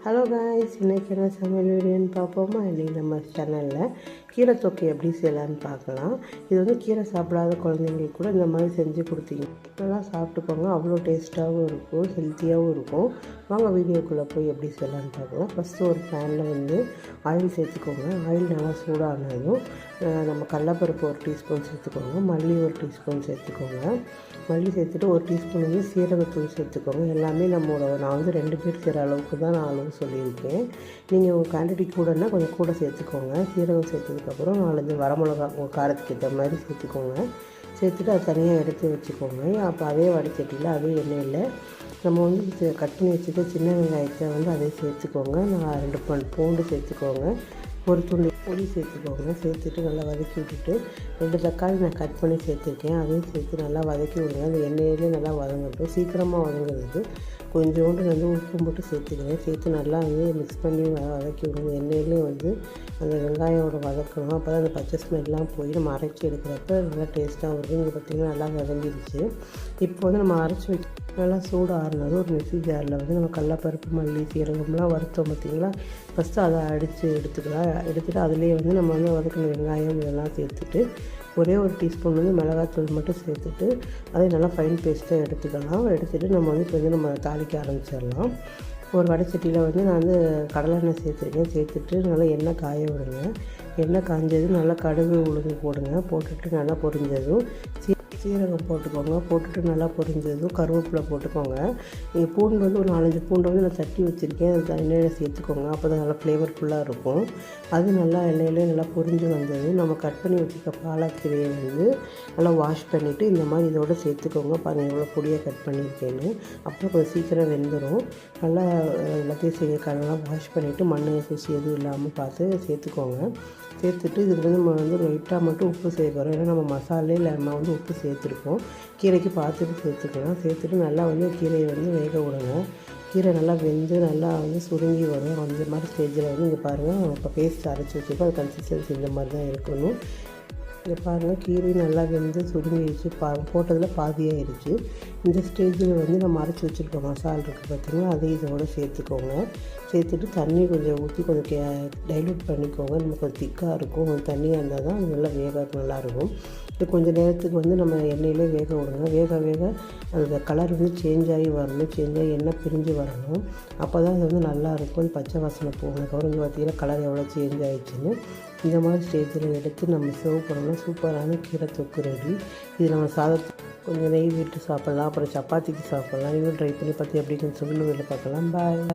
Hello guys, இன்றைக்கி என்ன சமையல் வீடியோன்னு பார்ப்போமா? இன்றைக்கி நம்ம சேனலில் கீரை தொக்கை எப்படி செய்யலான்னு பார்க்கலாம். இது வந்து கீரை சாப்பிடாத குழந்தைங்களுக்கு கூட இந்த மாதிரி செஞ்சு கொடுத்தீங்க நல்லா சாப்பிட்டுக்கோங்க. அவ்வளோ டேஸ்ட்டாகவும் இருக்கும், ஹெல்த்தியாகவும் இருக்கும். வாங்க வீடியோக்குள்ளே போய் எப்படி செய்யலான்னு பார்க்கலாம். ஃபஸ்ட்டு ஒரு பேனில் வந்து ஆயில் சேர்த்துக்கோங்க. ஆயில் நல்லா சூடானதும் நம்ம கடலப்பருப்பு ஒரு டீஸ்பூன் சேர்த்துக்கோங்க, மல்லி ஒரு டீஸ்பூன் சேர்த்துக்கோங்க. மல்லி சேர்த்துட்டு ஒரு டீஸ்பூன் வந்து சீரகத்தூள் சேர்த்துக்கோங்க. எல்லாமே நான் வந்து 2 பேர் செய்கிற அளவுக்கு தான் நான் அளவு சொல்லியிருக்கேன். நீங்கள் உங்கள் குவான்டிட்டி கூடன்னா கொஞ்சம் கூட சேர்த்துக்கோங்க. சீரகம் சேர்த்ததுக்கப்புறம் 4-5 வரமிளகா உங்கள் காரத்துக்கு ஏற்ற மாதிரி சேர்த்துக்கோங்க. சேர்த்துட்டு அது தனியாக எடுத்து வச்சுக்கோங்க. அப்போ அதே வடைச்சட்டியில் அதே எண்ணெயில் நம்ம வந்து கட் பண்ணி வச்சுக்க சின்ன வெங்காயத்தை வந்து அதே சேர்த்துக்கோங்க. 2 பூண்டு சேர்த்துக்கோங்க, ஒரு துண்டு புளி சேர்த்துக்கோங்க. சேர்த்துட்டு நல்லா வதக்கி விட்டுட்டு 2 தக்காளி நான் கட் பண்ணி சேர்த்துருக்கேன், அதையும் சேர்த்து நல்லா வதக்கி விடுங்க. அந்த எண்ணெயிலே நல்லா வதங்கட்டும். சீக்கிரமாக வதங்குறது கொஞ்சோண்டு வந்து உப்பு மட்டும் சேர்த்துக்கிறேன். சேர்த்து நல்லா வந்து மிக்ஸ் பண்ணி வதக்கி விடுங்க. எண்ணெயிலே வந்து அந்த வெங்காயோட வதக்கணும். அப்போ தான் அந்த பச்சை ஸ்மெல்லாம் போய் நம்ம அரைச்சி எடுக்கிறப்ப நல்லா டேஸ்ட்டாக வரும். இங்கே பார்த்திங்கன்னா நல்லா வதங்கிடுச்சு. இப்போ வந்து நம்ம அரைச்சி வச்சு நல்லா சூடு ஆறுனது ஒரு மிக்ஸி ஜாரில் வந்து நம்ம கடலப்பருப்பு, மல்லி, சீரகம்லாம் வறுத்தோம் பார்த்திங்களா, ஃபஸ்ட்டு அதை அடித்து எடுத்துக்கலாம். எடுத்துகிட்டு அதிலே வந்து நம்ம வந்து வதக்கின வெங்காயம் இதெல்லாம் சேர்த்துட்டு ஒரே ஒரு டீஸ்பூன் வந்து மிளகாத்தூள் மட்டும் சேர்த்துட்டு அதை நல்லா ஃபைன் பேஸ்ட்டாக எடுத்துக்கலாம். எடுத்துகிட்டு நம்ம வந்து இப்போ வந்து நம்ம தாளிக்க ஆரம்பிச்சிடலாம். ஒரு வடைச்சட்டியில் வந்து நான் வந்து கடலெண்ணெய் சேர்த்துருக்கேன். சேர்த்துட்டு நல்லா எண்ணெய் காய விடுங்க. எண்ணெய் காஞ்சதும் நல்லா கடுகு உளுந்து போடுங்க. போட்டுட்டு நல்லா பொரிஞ்சதும் சீரகம் போட்டுக்கோங்க. போட்டுட்டு நல்லா பொரிஞ்சதும் கருவேப்பிலை போட்டுக்கோங்க. நீங்கள் பூண்டு வந்து ஒரு 4-5 பூண்டை வந்து நான் தட்டி வச்சுருக்கேன், அது எண்ணெயில் சேர்த்துக்கோங்க. அப்போ தான் நல்லா ஃப்ளேவர்ஃபுல்லாக இருக்கும். அது நல்லா எண்ணெயிலே நல்லா பொரிஞ்சு வந்ததும் நம்ம கட் பண்ணி வச்சுருக்க பாலக்கீரையை வந்து நல்லா வாஷ் பண்ணிவிட்டு இந்த மாதிரி இதோட சேர்த்துக்கோங்க. பாருங்கள் எவ்வளோ பொடியாக கட் பண்ணியிருக்கேன்னு. அப்புறம் கொஞ்சம் சீக்கிரம் வெந்துடும். நல்லா எல்லாத்தையும் செய்யக்காரெல்லாம் வாஷ் பண்ணிவிட்டு மண் தூசி எதுவும் இல்லாமல் பார்த்து சேர்த்துக்கோங்க. சேர்த்துட்டு இதுக்கு வந்து நம்ம வந்து லைட்டாக மட்டும் உப்பு சேர்க்குறோம். ஏன்னா நம்ம மசாலையில் நம்ம வந்து உப்பு சேர்த்துருக்கோம். கீரைக்கு பார்த்துட்டு சேர்த்துக்கலாம். சேர்த்துட்டு நல்லா வந்து கீரையை வந்து வேக விடுங்க. கீரை நல்லா வெந்து நல்லா வந்து சுருங்கி வரும். அந்த மாதிரி ஸ்டேஜில் வந்து இங்கே பாருங்கள், இப்போ பேஸ்ட் அரைச்சி வச்சுருக்கோம். அது கன்சிஸ்டன்சி இந்த மாதிரி தான் இருக்கணும். இங்கே பாருங்கள், கீரை நல்லா வெந்து சுருங்கிடுச்சு. போட்டதில் பாதியாகிடுச்சு. இந்த ஸ்டேஜில் வந்து நம்ம அரைச்சி வச்சுருக்க மசாலா இருக்குது பார்த்திங்கன்னா, அதை இதோட சேர்த்துக்கோங்க. சேர்த்துட்டு தண்ணி கொஞ்சம் ஊற்றி கொஞ்சம் டைல்யூட் பண்ணிக்கோங்க. நம்ம கொஞ்சம் திக்காக இருக்கும். கொஞ்சம் தண்ணியாக இருந்தால் தான் அது நல்லா நல்லாயிருக்கும். இப்போ கொஞ்சம் நேரத்துக்கு வந்து நம்ம எண்ணெயிலே வேக விடுங்க. வேக அந்த கலர் வந்து சேஞ்ச் ஆகி வரணும். சேஞ்ச் ஆகி எண்ணெய் பிரிஞ்சு வரணும். அப்போ தான் அது வந்து நல்லாயிருக்கும். அது பச்சை வாசனை போகணும். குறைஞ்சி பார்த்திங்கன்னா கலர் எவ்வளோ சேஞ்ச் ஆகிடுச்சின்னு இந்த மாதிரி ஸ்டேஜில் எடுத்து நம்ம சர்வ் பண்ணோம்னா சூப்பரான கீரை தொக்கு ரெடி. இது நம்ம சாதத்துக்கு கொஞ்சம் நெய் விட்டு சாப்பிட்லாம், அப்புறம் சப்பாத்திக்கு சாப்பிட்லாம். நீங்களும் ட்ரை பண்ணி பார்த்து எப்படி கொஞ்சம் சொல்லுங்கள், பார்க்கலாம். பாய்.